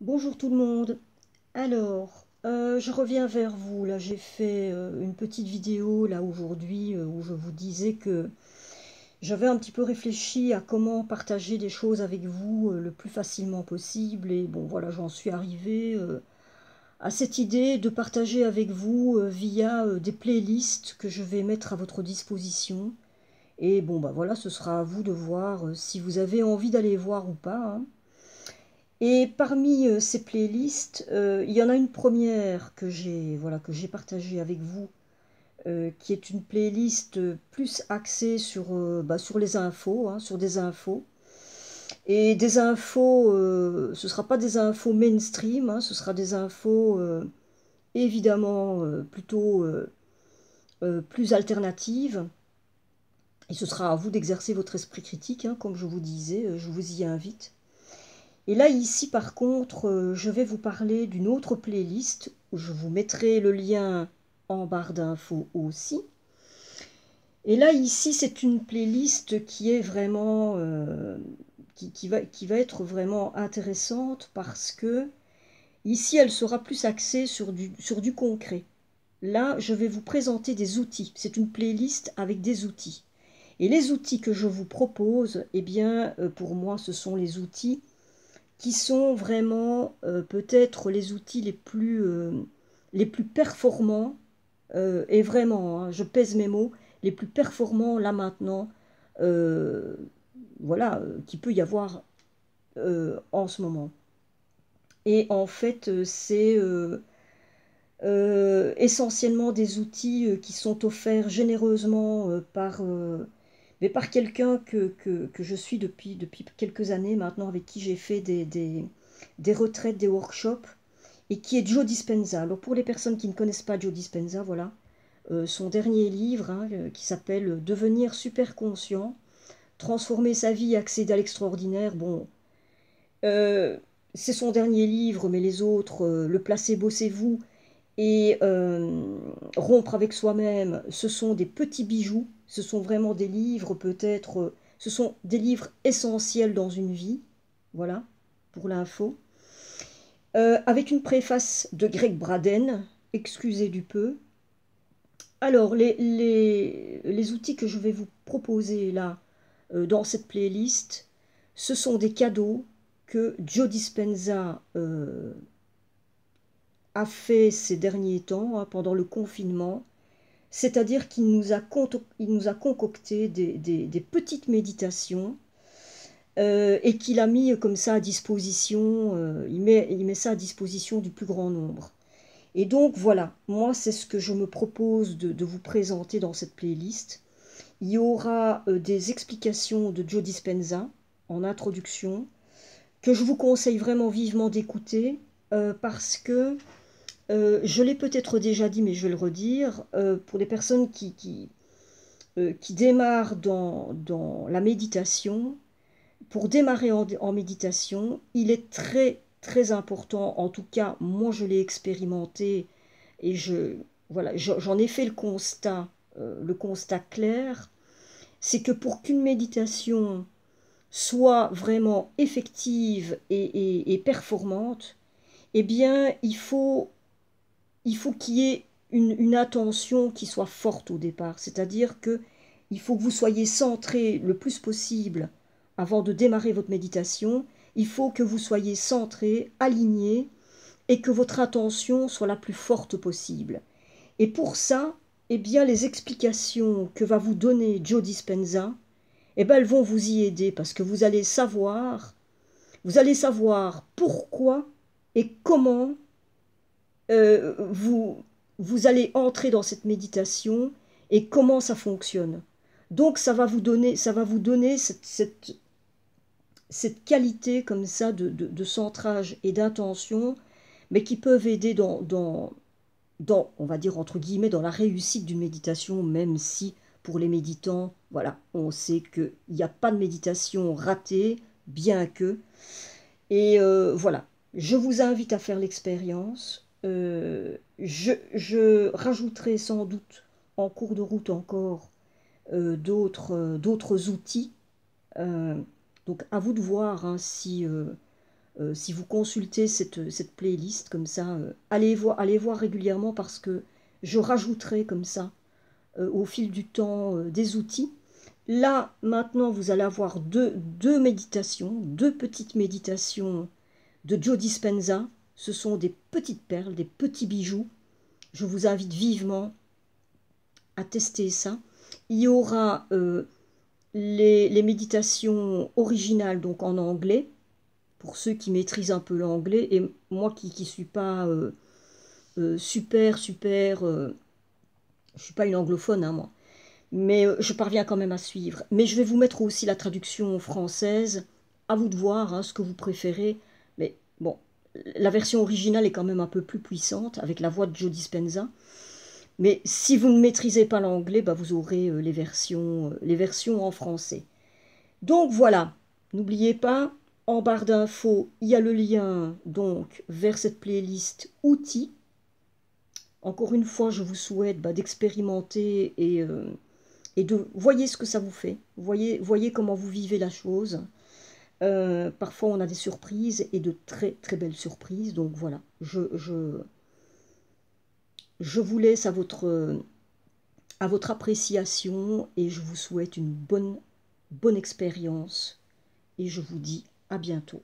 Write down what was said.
Bonjour tout le monde. Alors, je reviens vers vous. Là, j'ai fait une petite vidéo là aujourd'hui où je vous disais que j'avais un petit peu réfléchi à comment partager des choses avec vous le plus facilement possible. Et bon, voilà, j'en suis arrivée à cette idée de partager avec vous via des playlists que je vais mettre à votre disposition. Et bon, bah voilà, ce sera à vous de voir si vous avez envie d'aller voir ou pas, hein. Et parmi ces playlists, il y en a une première que j'ai voilà, que j'ai partagée avec vous, qui est une playlist plus axée sur, sur les infos, hein, sur des infos. Et des infos, ce ne sera pas des infos mainstream, hein, ce sera des infos évidemment plutôt plus alternatives. Et ce sera à vous d'exercer votre esprit critique, hein, comme je vous disais, je vous y invite. Et là, ici, par contre, je vais vous parler d'une autre playlist où je vous mettrai le lien en barre d'infos aussi. Et là, ici, c'est une playlist qui est vraiment, qui va être vraiment intéressante parce que ici, elle sera plus axée sur du concret. Là, je vais vous présenter des outils. C'est une playlist avec des outils. Et les outils que je vous propose, eh bien, pour moi, ce sont les outils qui sont vraiment peut-être les outils les plus performants, et vraiment, hein, je pèse mes mots, les plus performants là maintenant, euh, voilà, qu'il peut y avoir en ce moment. Et en fait, c'est essentiellement des outils qui sont offerts généreusement mais par quelqu'un que je suis depuis quelques années maintenant, avec qui j'ai fait des retraites, des workshops, et qui est Joe Dispenza. Alors pour les personnes qui ne connaissent pas Joe Dispenza, voilà, son dernier livre, hein, qui s'appelle Devenir super conscient, transformer sa vie, accéder à l'extraordinaire. Bon, euh, c'est son dernier livre, mais les autres, Le placebo, c'est vous, et Rompre avec soi-même, ce sont des petits bijoux, ce sont vraiment des livres peut-être, ce sont des livres essentiels dans une vie, voilà, pour l'info. Avec une préface de Greg Braden, excusez du peu. Alors, les outils que je vais vous proposer là, dans cette playlist, ce sont des cadeaux que Joe Dispenza a fait ces derniers temps, hein, pendant le confinement. C'est-à-dire qu'il il nous a concocté des petites méditations, et qu'il a mis comme ça à disposition, il met ça à disposition du plus grand nombre. Et donc voilà, moi c'est ce que je me propose de vous présenter dans cette playlist. Il y aura des explications de Joe Dispenza en introduction, que je vous conseille vraiment vivement d'écouter, parce que je l'ai peut-être déjà dit, mais je vais le redire, pour les personnes qui démarrent dans la méditation. Pour démarrer en méditation, il est très très important, en tout cas moi je l'ai expérimenté, et voilà, j'en ai fait le constat clair, c'est que pour qu'une méditation soit vraiment effective et performante, eh bien il faut qu'il y ait une attention qui soit forte au départ. C'est-à-dire que il faut que vous soyez centré le plus possible avant de démarrer votre méditation. Il faut que vous soyez centré, aligné, et que votre attention soit la plus forte possible. Et pour ça, eh bien, les explications que va vous donner Joe Dispenza, eh ben, elles vont vous y aider, parce que vous allez savoir pourquoi et comment vous allez entrer dans cette méditation et comment ça fonctionne. Donc ça va vous donner cette qualité comme ça de centrage et d'intention, mais qui peuvent aider on va dire entre guillemets, dans la réussite d'une méditation, même si pour les méditants, voilà, on sait qu'il n'y a pas de méditation ratée, bien que. Et voilà, je vous invite à faire l'expérience. Je rajouterai sans doute en cours de route encore d'autres outils. Euh, donc à vous de voir, hein, si Si vous consultez cette playlist comme ça, allez voir régulièrement parce que je rajouterai comme ça au fil du temps des outils. Là, maintenant, vous allez avoir deux méditations, deux petites méditations de Joe Dispenza. Ce sont des petites perles, des petits bijoux. Je vous invite vivement à tester ça. Il y aura les méditations originales, donc en anglais, pour ceux qui maîtrisent un peu l'anglais, et moi qui ne suis pas je suis pas une anglophone, hein, moi, mais je parviens quand même à suivre. Mais je vais vous mettre aussi la traduction française, à vous de voir hein, ce que vous préférez, mais bon, la version originale est quand même un peu plus puissante, avec la voix de Joe Dispenza. Mais si vous ne maîtrisez pas l'anglais, bah vous aurez les versions en français. Donc voilà, n'oubliez pas, en barre d'infos, il y a le lien donc vers cette playlist outils. Encore une fois, je vous souhaite d'expérimenter et de voyez ce que ça vous fait. Voyez comment vous vivez la chose. Parfois, on a des surprises et de très très belles surprises. Donc voilà, je vous laisse à votre appréciation et je vous souhaite une bonne expérience et je vous dis à bientôt.